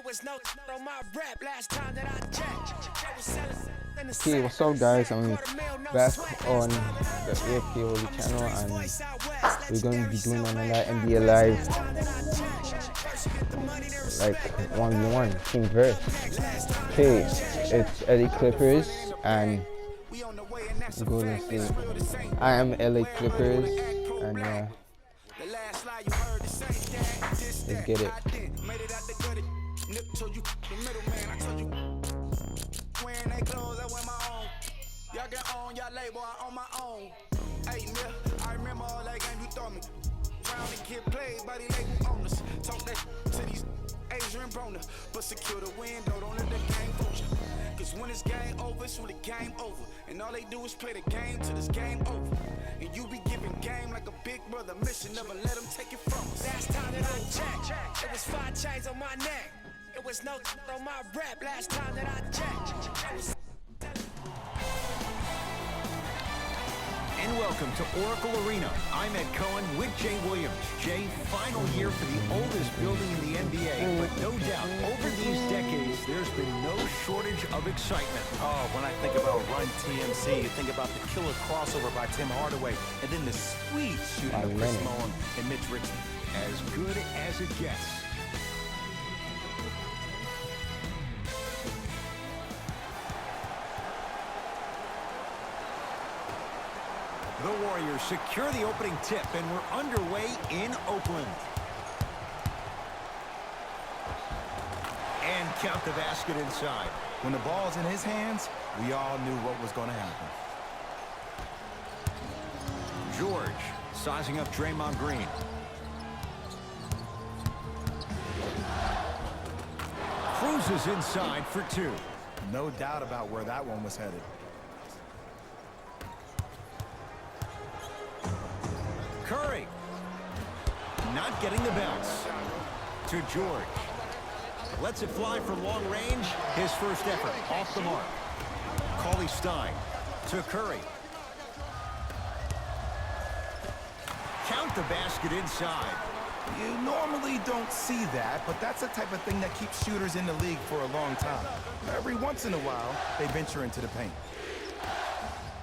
Okay, what's up guys? I'm back on the AFK Holy channel and we're going to be doing another NBA Live like 1v1 team verse. Okay, it's LA Clippers and Golden State. I am LA Clippers and let's get it. Y'all get on y'all label, I on my own. Hey, Mill, I remember all that game you throw me. Round and get played by the label owners. Talk that to these Adrian Broner. But secure the window, don't let the game fool you. Cause when it's game over, it's when the game over. And all they do is play the game till it's game over. And you be giving game like a big brother mission. Never let them take it from us. Last time that I checked, it was 5 chains on my neck. It was no on my rap. Last time that I checked. And welcome to Oracle Arena. I'm Ed Cohen with Jay Williams. Jay, final year for the oldest building in the NBA, but no doubt, over these decades, there's been no shortage of excitement. Oh, when I think about Run TMC, you think about the killer crossover by Tim Hardaway, and then the sweet shooting of Chris Mullin and Mitch Richmond. As good as it gets. The Warriors secure the opening tip, and we're underway in Oakland. And count the basket inside. When the ball's in his hands, we all knew what was going to happen. George sizing up Draymond Green. Cruises inside for 2. No doubt about where that one was headed. Curry, not getting the bounce. To George. Lets it fly from long range. His first effort off the mark. Cauley Stein to Curry. Count the basket inside. You normally don't see that, but that's the type of thing that keeps shooters in the league for a long time. Every once in a while, they venture into the paint.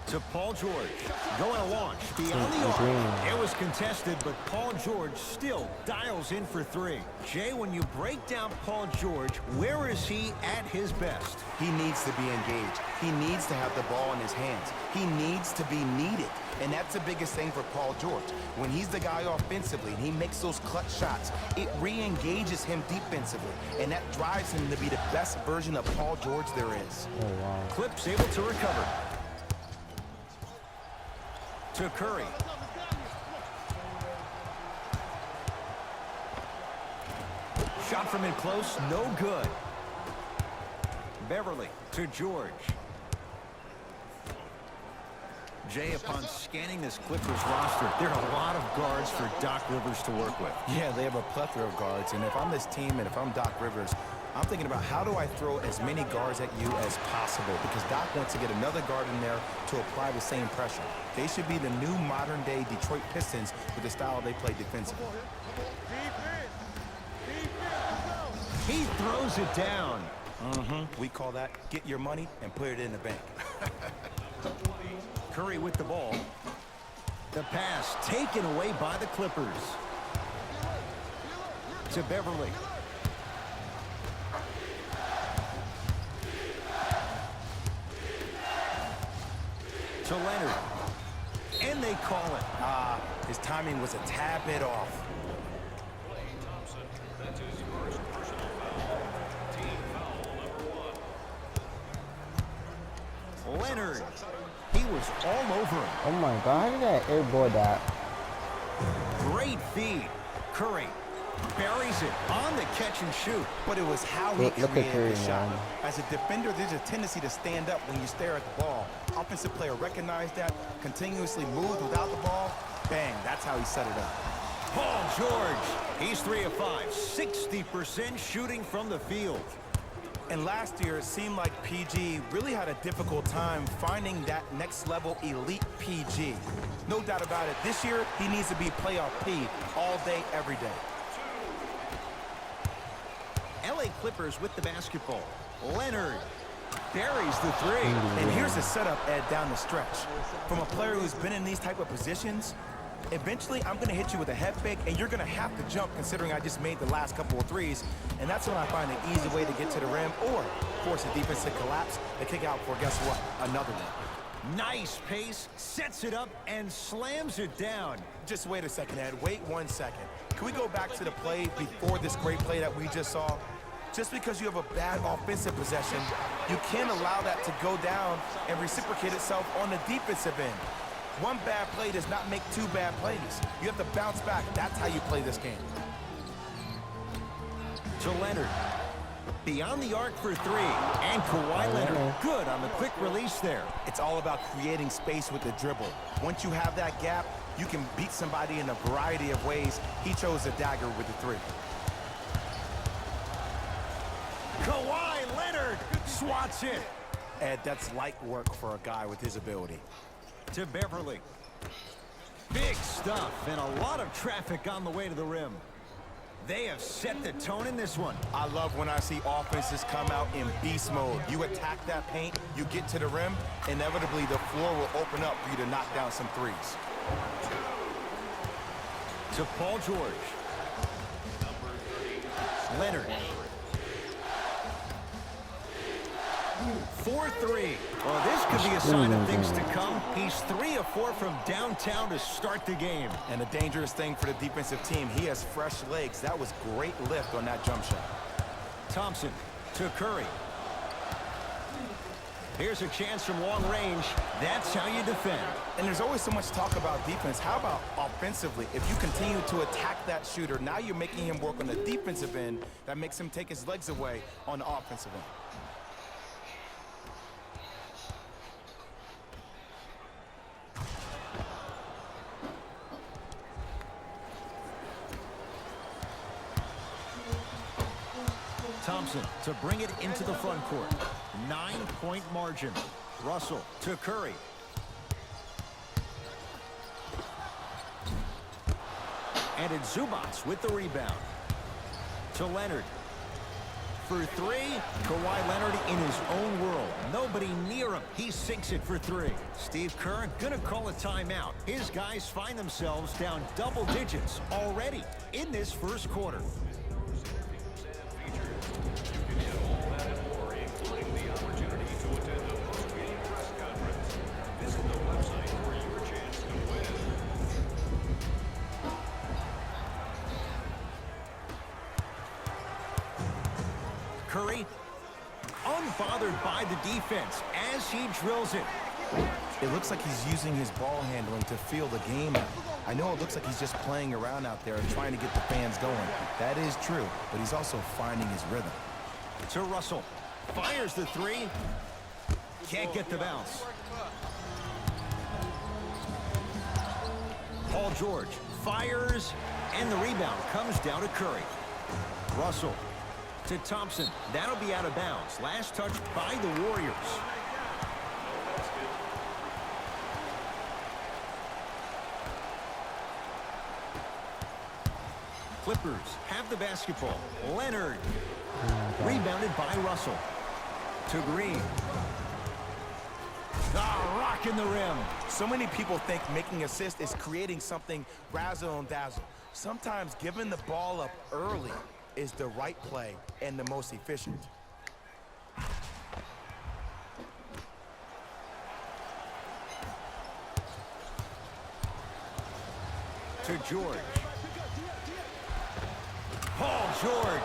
To Paul George, going a launch beyond the arc. It was contested, but Paul George still dials in for 3. Jay, when you break down Paul George, where is he at his best? He needs to be engaged. He needs to have the ball in his hands. He needs to be needed. And that's the biggest thing for Paul George. When he's the guy offensively and he makes those clutch shots, it re-engages him defensively. And that drives him to be the best version of Paul George there is. Oh, wow. Clips able to recover. To Curry. Shot from in close, no good. Beverly to George. Jay, upon scanning this Clippers roster, there are a lot of guards for Doc Rivers to work with. Yeah, they have a plethora of guards, and if I'm this team and if I'm Doc Rivers, I'm thinking about how do I throw as many guards at you as possible, because Doc wants to get another guard in there to apply the same pressure. They should be the new modern-day Detroit Pistons with the style they play defensively. He throws it down. We call that get your money and put it in the bank. Curry with the ball. The pass taken away by the Clippers. To Beverly. To Leonard. And they call it. His timing was a tad bit off. Leonard. He was all over him. Oh my god, how did I airball that? Great feed. Curry buries it on the catch and shoot. But it was how he Look at created Curry, the shot. man. As a defender, there's a tendency to stand up when you stare at the ball. Offensive player recognized that, continuously moved without the ball. Bang, that's how he set it up. Paul George. He's 3 of 5. 60% shooting from the field. And last year, it seemed like PG really had a difficult time finding that next level elite PG. No doubt about it, this year, he needs to be playoff P all day, every day. LA Clippers with the basketball. Leonard buries the three. And here's the setup, Ed, down the stretch. From a player who's been in these type of positions, eventually I'm going to hit you with a head fake, and you're going to have to jump considering I just made the last couple of threes. And that's when I find an easy way to get to the rim or force a defensive collapse to kick out for, guess what, another one. Nice pace, sets it up, and slams it down. Just wait a second, Ed. Wait 1 second. Can we go back to the play before this great play that we just saw? Just because you have a bad offensive possession, you can't allow that to go down and reciprocate itself on the defensive end. One bad play does not make two bad plays. You have to bounce back. That's how you play this game. To Leonard. Beyond the arc for three. And Kawhi Leonard good on the quick release there. It's all about creating space with the dribble. Once you have that gap, you can beat somebody in a variety of ways. He chose the dagger with the three. Kawhi Leonard swats it. Ed, that's light work for a guy with his ability. To Beverly. Big stuff and a lot of traffic on the way to the rim. They have set the tone in this one. I love when I see offenses come out in beast mode. You attack that paint, you get to the rim, inevitably the floor will open up for you to knock down some threes. To Paul George. Leonard. 4-3. Well, this could be a sign of things to come. He's 3 of 4 from downtown to start the game. And a dangerous thing for the defensive team, he has fresh legs. That was great lift on that jump shot. Thompson to Curry. Here's a chance from long range. That's how you defend. And there's always so much talk about defense. How about offensively? If you continue to attack that shooter, now you're making him work on the defensive end. That makes him take his legs away on the offensive end. Thompson to bring it into the front court. 9-point margin. Russell to Curry. And it's Zubac with the rebound. To Leonard. For three, Kawhi Leonard in his own world. Nobody near him. He sinks it for three. Steve Kerr gonna call a timeout. His guys find themselves down double digits already in this first quarter. Curry, unbothered by the defense as he drills it. It looks like he's using his ball handling to feel the game out. I know it looks like he's just playing around out there and trying to get the fans going. That is true, but he's also finding his rhythm. To Russell. Fires the three. Can't get the bounce. Paul George fires, and the rebound comes down to Curry. Russell to Thompson. That'll be out of bounds. Last touch by the Warriors. Clippers have the basketball. Leonard. Rebounded by Russell. To Green. Rocking the rim. So many people think making assists is creating something razzle and dazzle. Sometimes giving the ball up early is the right play and the most efficient. To George. Paul George,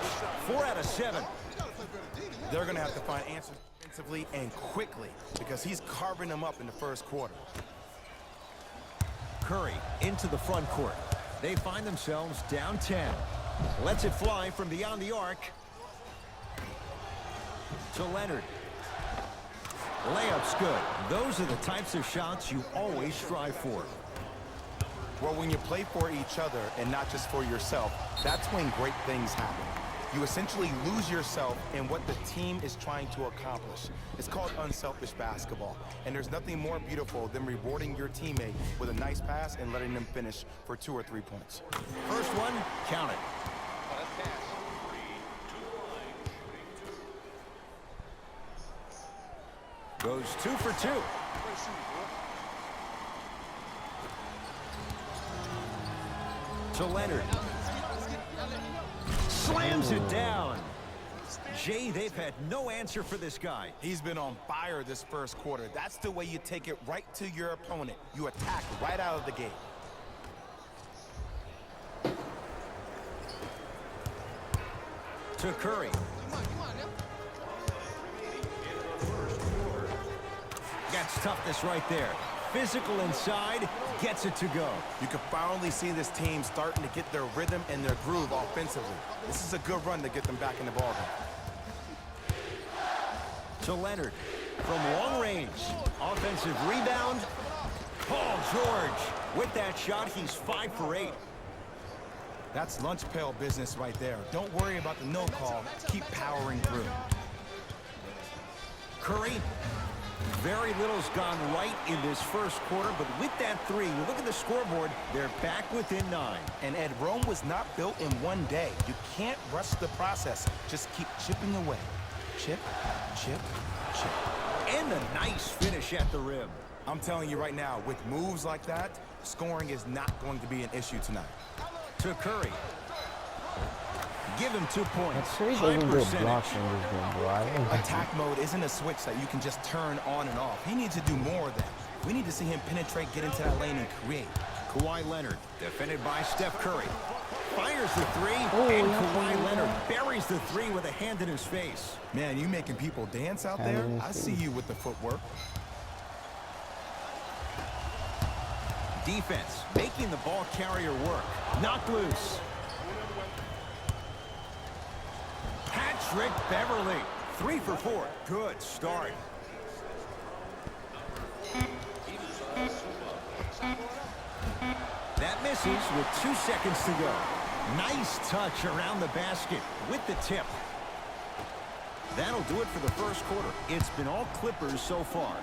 4 out of 7. They're going to have to find answers defensively and quickly because he's carving them up in the first quarter. Curry into the front court. They find themselves down 10. Lets it fly from beyond the arc. To Leonard. Layup's good. Those are the types of shots you always strive for. Well, when you play for each other and not just for yourself, that's when great things happen. You essentially lose yourself in what the team is trying to accomplish. It's called unselfish basketball. And there's nothing more beautiful than rewarding your teammate with a nice pass and letting them finish for 2 or 3 points. First one, count it. Goes 2 for 2. To Leonard. Slams it down. Jay, they've had no answer for this guy. He's been on fire this first quarter. That's the way you take it right to your opponent. You attack right out of the gate. To Curry. That's toughness right there. Physical inside, gets it to go. You can finally see this team starting to get their rhythm and their groove offensively. This is a good run to get them back in the ballgame. To Leonard. From long range. Offensive rebound. Paul George. With that shot, he's 5 for 8. That's lunch pail business right there. Don't worry about the no call. Keep powering through. Curry. Very little's gone right in this first quarter, but with that 3, you look at the scoreboard, they're back within 9. And Ed, Rome was not built in one day. You can't rush the process. Just keep chipping away. Chip, chip, chip. And a nice finish at the rim. I'm telling you right now, with moves like that, scoring is not going to be an issue tonight. To Curry. Give him 2 points. Curry doesn't get blocks in this game, bro. I don't think Attack mode isn't a switch that you can just turn on and off. He needs to do more of that. We need to see him penetrate, get into that lane, and create. Kawhi Leonard, defended by Steph Curry. Fires the 3, and Kawhi Leonard buries the 3 with a hand in his face. Man, you making people dance out there? I see you with the footwork. Defense, making the ball carrier work. Knocked loose. Patrick Beverly, 3 for 4. Good start. That misses with 2 seconds to go. Nice touch around the basket with the tip. That'll do it for the first quarter. It's been all Clippers so far.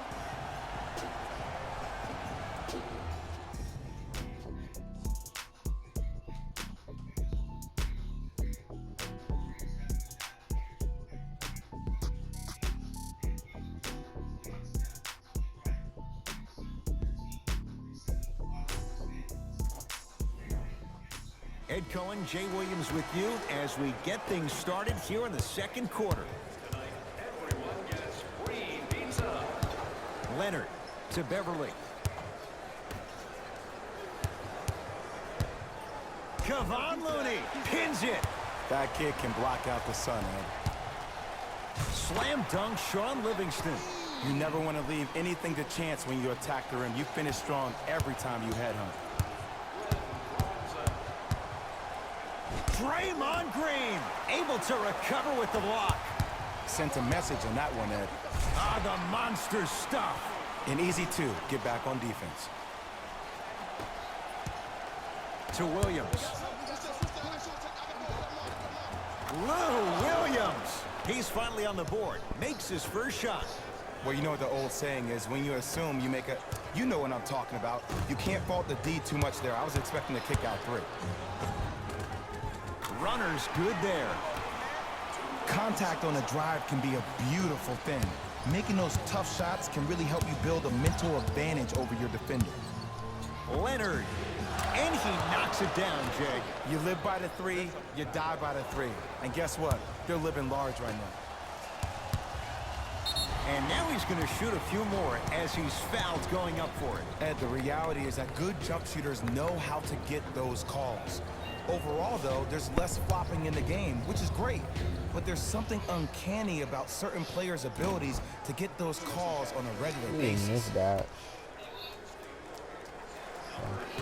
Ed Cohen, Jay Williams with you as we get things started here in the second quarter. Leonard to Beverly. Kevon Looney pins it. That kid can block out the sun, Ed. Slam dunk Sean Livingston. You never want to leave anything to chance when you attack the rim. You finish strong every time you headhunt. Draymond Green able to recover with the block. Sent a message on that one, Ed. Ah, the monster stuff. And easy too. Get back on defense. To Williams. Lou Williams. He's finally on the board. Makes his first shot. Well, you know what the old saying is, when you assume you make a... You know what I'm talking about. You can't fault the D too much there. I was expecting to kick out 3. Runner's good there. Contact on a drive can be a beautiful thing. Making those tough shots can really help you build a mental advantage over your defender. Leonard. And he knocks it down, Jay. You live by the 3, you die by the 3. And guess what? They're living large right now. And now he's going to shoot a few more as he's fouled going up for it. Ed, the reality is that good jump shooters know how to get those calls. Overall, though, there's less flopping in the game, which is great. But there's something uncanny about certain players' abilities to get those calls on a regular basis. miss that.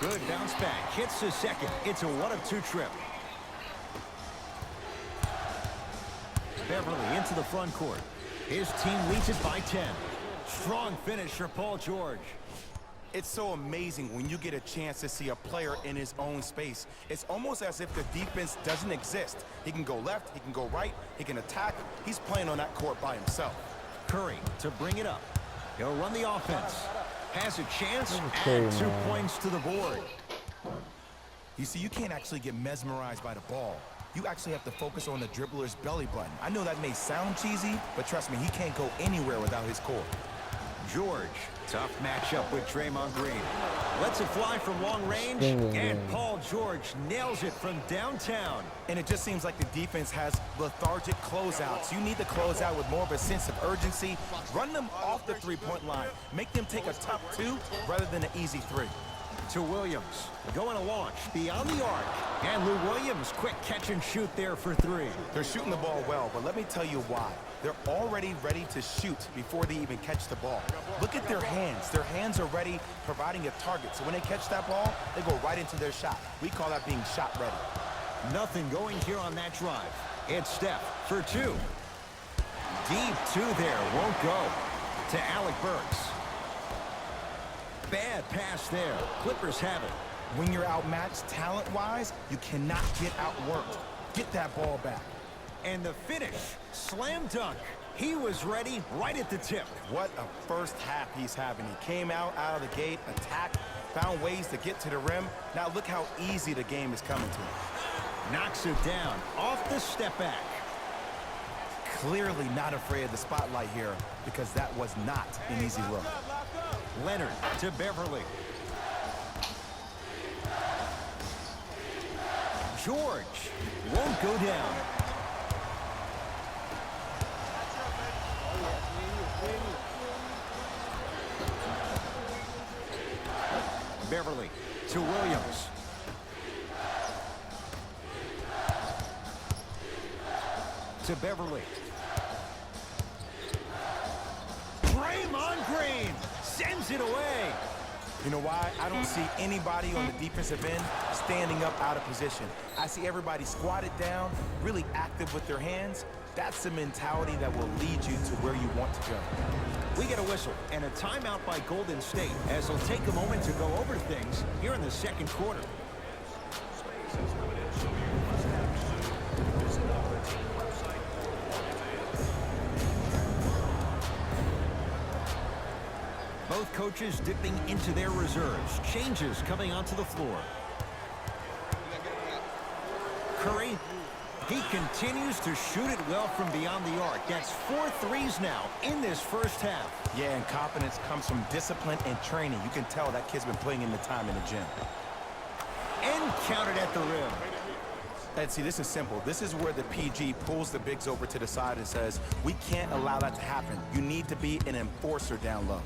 Good bounce back. Hits the second. It's a 1-of-2 trip. Beverly into the front court. His team leads it by 10. Strong finish for Paul George. It's so amazing when you get a chance to see a player in his own space. It's almost as if the defense doesn't exist. He can go left, he can go right, he can attack. He's playing on that court by himself. Curry to bring it up. He'll run the offense. Has a chance, Okay, add 2 man. points to the board. You see, you can't actually get mesmerized by the ball. You actually have to focus on the dribbler's belly button. I know that may sound cheesy, but trust me, he can't go anywhere without his core. George, tough matchup with Draymond Green. Lets it fly from long range, and Paul George nails it from downtown. And it just seems like the defense has lethargic closeouts. You need to close out with more of a sense of urgency. Run them off the three-point line. Make them take a tough two rather than an easy three. To Williams, going to launch beyond the arc. And Lou Williams, quick catch and shoot there for three. They're shooting the ball well, but let me tell you why. They're already ready to shoot before they even catch the ball. Look at their hands. Their hands are ready, providing a target. So when they catch that ball, they go right into their shot. We call that being shot ready. Nothing going here on that drive. It's Steph for two. Deep two there, won't go. To Alec Burks. Bad pass there. Clippers have it. When you're outmatched talent-wise, you cannot get outworked. Get that ball back. And the finish, slam dunk. He was ready right at the tip. What a first half he's having. He came out of the gate, attacked, found ways to get to the rim. Now look how easy the game is coming to him. Knocks it down off the step back. Clearly not afraid of the spotlight here because that was not an easy look. Leonard to Beverly. George won't go down. Beverly to Williams. To Beverly. Draymond Green sends it away. You know why? I don't see anybody on the defensive end standing up out of position. I see everybody squatted down, really active with their hands. That's the mentality that will lead you to where you want to go. We get a whistle and a timeout by Golden State as they'll take a moment to go over things here in the second quarter. Both coaches dipping into their reserves. Changes coming onto the floor. Curry, he continues to shoot it well from beyond the arc. That's 4 threes now in this first half. Yeah, and confidence comes from discipline and training. You can tell that kid's been putting in the time in the gym. And counted at the rim. And see, this is simple. This is where the PG pulls the bigs over to the side and says, we can't allow that to happen. You need to be an enforcer down low.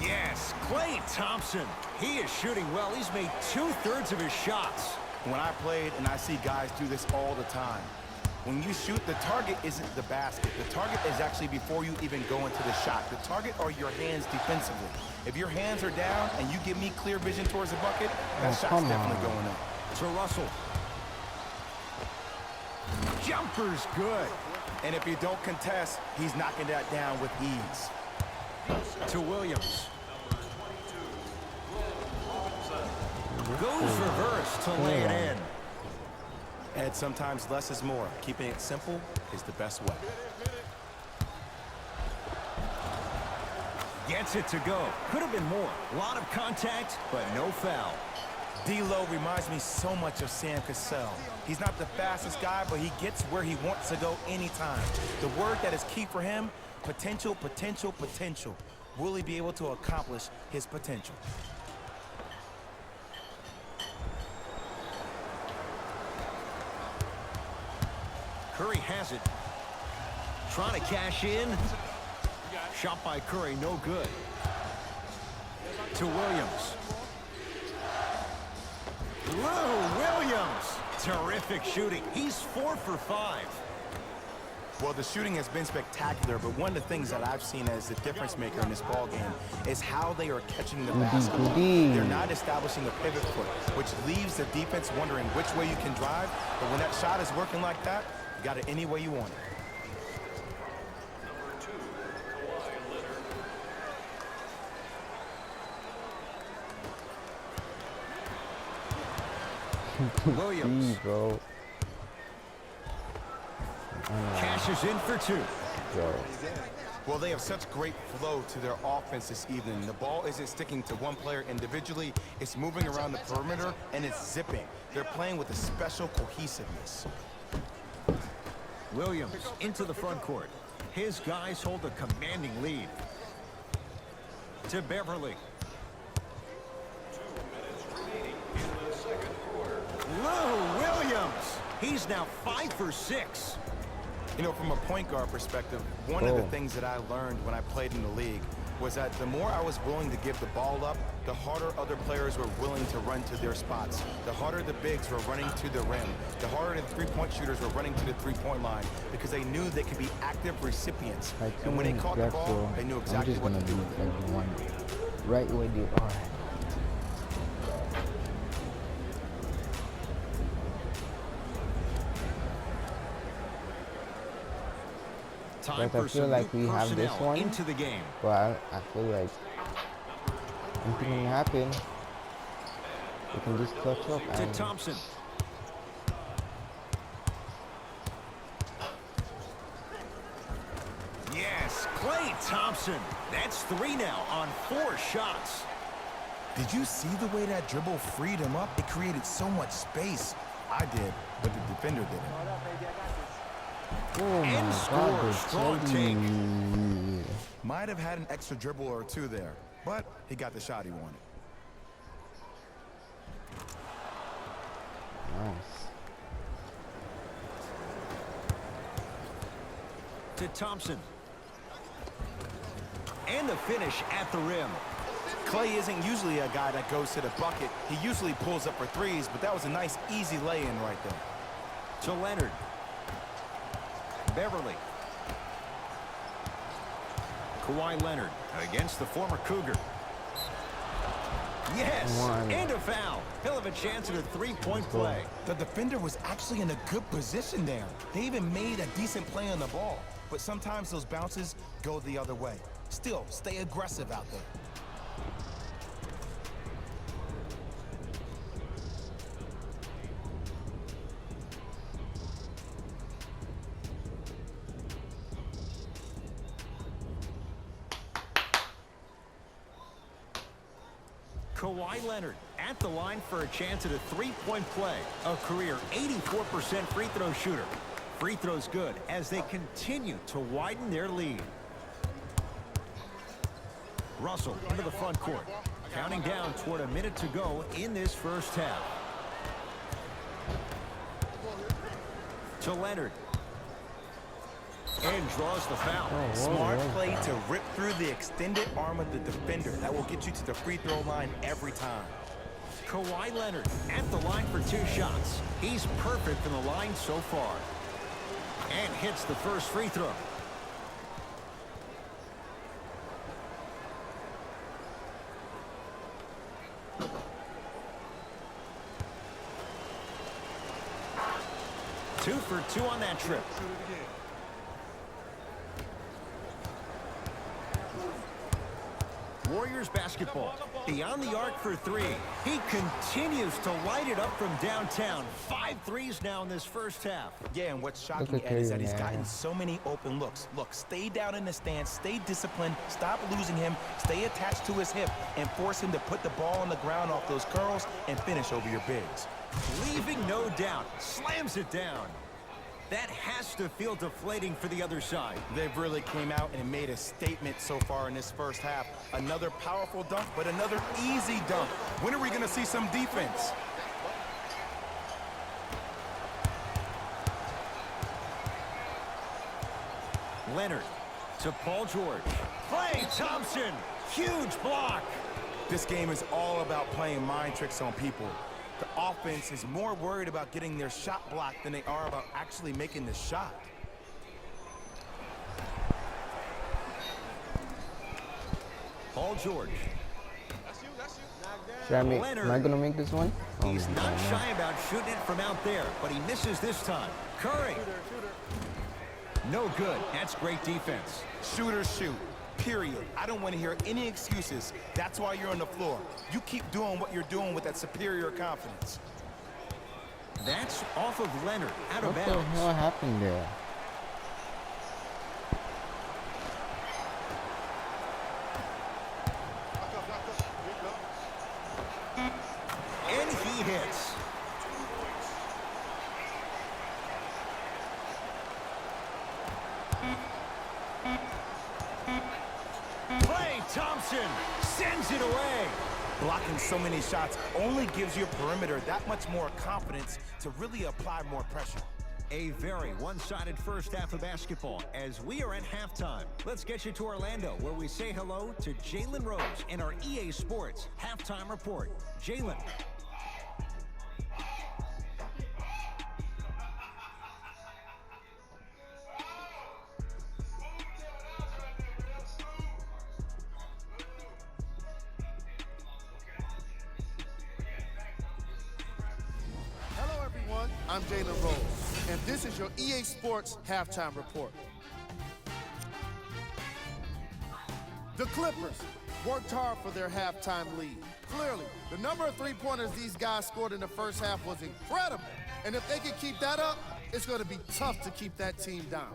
Yes, Klay Thompson. He is shooting well. He's made 2/3 of his shots. When I played, and I see guys do this all the time, when you shoot, the target isn't the basket. The target is actually before you even go into the shot. The target are your hands defensively. If your hands are down and you give me clear vision towards the bucket, that shot's definitely going up. To Russell. Jumper's good. And if you don't contest, he's knocking that down with ease. To Williams. Goes reverse to lay it in. And sometimes less is more. Keeping it simple is the best way. Gets it to go. Could have been more. A lot of contact, but no foul. D'Lo reminds me so much of Sam Cassell. He's not the fastest guy, but he gets where he wants to go anytime. The word that is key for him, potential, potential, potential. Will he be able to accomplish his potential? Curry has it. Trying to cash in. Shot by Curry, no good. To Williams. Lou Williams. Terrific shooting. He's 4 for 5. Well, the shooting has been spectacular, but one of the things that I've seen as the difference maker in this ball game is how they are catching the basketball. They're not establishing a pivot foot, which leaves the defense wondering which way you can drive, but when that shot is working like that, you got it any way you want it. Williams. Bro. Cashes in for 2. Well, they have such great flow to their offense this evening. The ball isn't sticking to one player individually. It's moving around the perimeter, and it's zipping. They're playing with a special cohesiveness. Williams into the front court. His guys hold a commanding lead. to Beverly. Lou Williams. He's now 5 for 6. You know, from a point guard perspective, one of the things that I learned when I played in the league was that the more I was willing to give the ball up, the harder other players were willing to run to their spots. The harder the bigs were running to the rim. The harder the three-point shooters were running to the three-point line because they knew they could be active recipients. And when they caught the ball, they knew exactly what to do with it. Everyone right where they are. Time But I for feel some like new we have this personnel one. into the game. But I feel like anything can happen. We can just clutch up. To And Thompson. Yes, Klay Thompson. That's 3 now on 4 shots. Did you see the way that dribble freed him up? It created so much space. I did, but the defender didn't. oh my And God, score. the Strong take. Teddy. Might have had an extra dribble or two there, but he got the shot he wanted. Nice. To Thompson. And the finish at the rim. Klay isn't usually a guy that goes to the bucket. He usually pulls up for threes, but that was a nice, easy lay-in right there. To Leonard. Beverly. Kawhi Leonard against the former Cougar. Yes, One. and a foul. He'll have a chance at a three-point play. The defender was actually in a good position there. They even made a decent play on the ball, but sometimes those bounces go the other way. Still, stay aggressive out there. Kawhi Leonard at the line for a chance at a three-point play. A career 84% free throw shooter. Free throws good as they continue to widen their lead. Russell into the front court. Counting down toward a minute to go in this first half. To Leonard. And draws the foul. Smart play to rip through the extended arm of the defender. That will get you to the free throw line every time. Kawhi Leonard at the line for 2 shots. He's perfect from the line so far. And hits the first free throw. Two for 2 on that trip. Warriors basketball. Beyond the arc for 3. He continues to light it up from downtown. 5 threes now in this first half. Yeah, and what's shocking, Ed, is that he's gotten so many open looks. Look, stay down in the stance, stay disciplined, stop losing him, stay attached to his hip, and force him to put the ball on the ground off those curls and finish over your bigs. Leaving no doubt. Slams it down. That has to feel deflating for the other side. They've really came out and made a statement so far in this first half. Another powerful dunk, but another easy dunk. When are we going to see some defense? Leonard to Paul George. Klay Thompson. Huge block. This game is all about playing mind tricks on people. The offense is more worried about getting their shot blocked than they are about actually making the shot. Paul George. Am I gonna make this one? He's not shy about shooting it from out there, but he misses this time. Curry. No good. That's great defense. Shooters shoot. Period. I don't want to hear any excuses. That's why you're on the floor. You keep doing what you're doing with that superior confidence. That's off of Leonard, out of What the bounds. hell happened there? And he hits. Klay Klay Thompson sends it away. Blocking so many shots only gives your perimeter that much more confidence to really apply more pressure. A very one-sided first half of basketball as we are at halftime. Let's get you to Orlando, where we say hello to Jalen Rose in our EA Sports Halftime Report. Jalen. Hello everyone, I'm Jalen Rose, and this is your EA Sports Halftime Report. The Clippers worked hard for their halftime lead. Clearly, the number of three-pointers these guys scored in the first half was incredible, and if they can keep that up, it's going to be tough to keep that team down.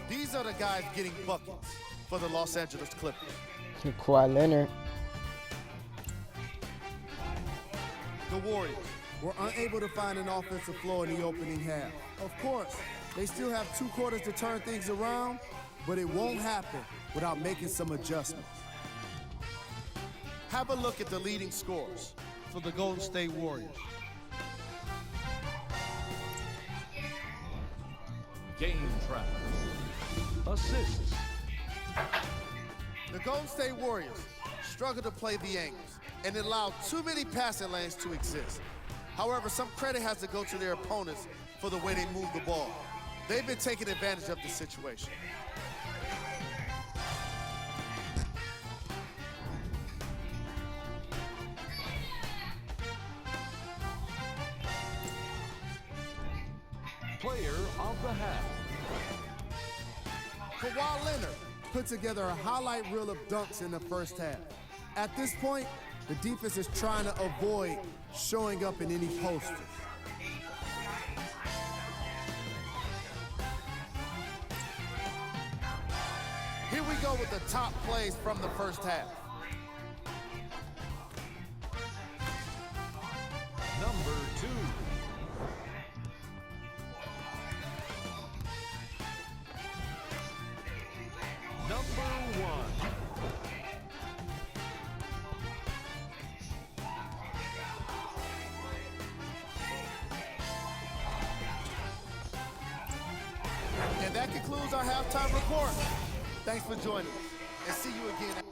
These are the guys getting buckets for the Los Angeles Clippers. Kawhi Leonard. The Warriors were unable to find an offensive flow in the opening half. Of course, they still have 2 quarters to turn things around, but it won't happen without making some adjustments. Have a look at the leading scorers for the Golden State Warriors. Game trap. Assists. The Golden State Warriors struggle to play the angles and allow too many passing lanes to exist. However, some credit has to go to their opponents for the way they move the ball. They've been taking advantage of the situation. Player of the half. Kawhi Leonard put together a highlight reel of dunks in the first half. At this point, the defense is trying to avoid showing up in any posters. Here we go with the top plays from the first half. Number 2. Number 1. And that concludes our halftime report. Thanks for joining us, and see you again.